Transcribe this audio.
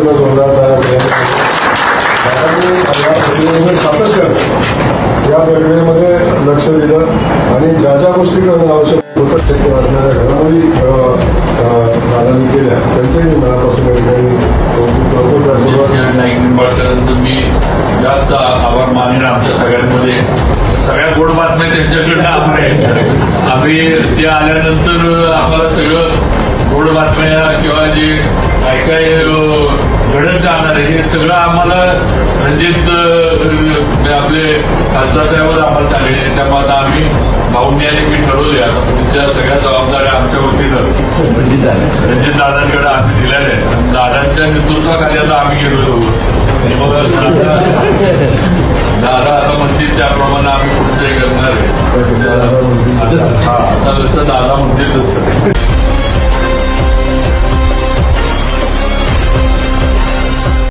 प्रयत्न जोरदार सातत्य या प्रक्रियेमध्ये लक्ष दिलं आणि ज्या ज्या गोष्टी करणं आवश्यक होतं शक्य वाटणाऱ्या घडामोडी दादांनी केल्या त्यांचंही मनापासून या ठिकाणी निंबाळकरांचं मी जास्त आभार मानेन. आमच्या सगळ्यांमध्ये सगळ्या गोड बातम्या त्यांच्याकडनं आम्ही ते आल्यानंतर आम्हाला सगळं गोड बातम्या किंवा जे काय काय घडत जाणार आहे हे सगळं आम्हाला रणजित आपले खासदार साहेबच आम्हाला सांगितले. त्यामुळे आम्ही भाऊंनी आणि मी ठरवले आता पुढच्या सगळ्या जबाबदाऱ्या आमच्या वतीनं रणजित दादांकडे आम्ही दिलेल्या आहेत. दादांच्या नेतृत्वाखाली आता आम्ही गेलो मग दादा आता म्हणतील त्याप्रमाणे आम्ही पुढचे करणार आहे. आता जसं दादा म्हणतील तसं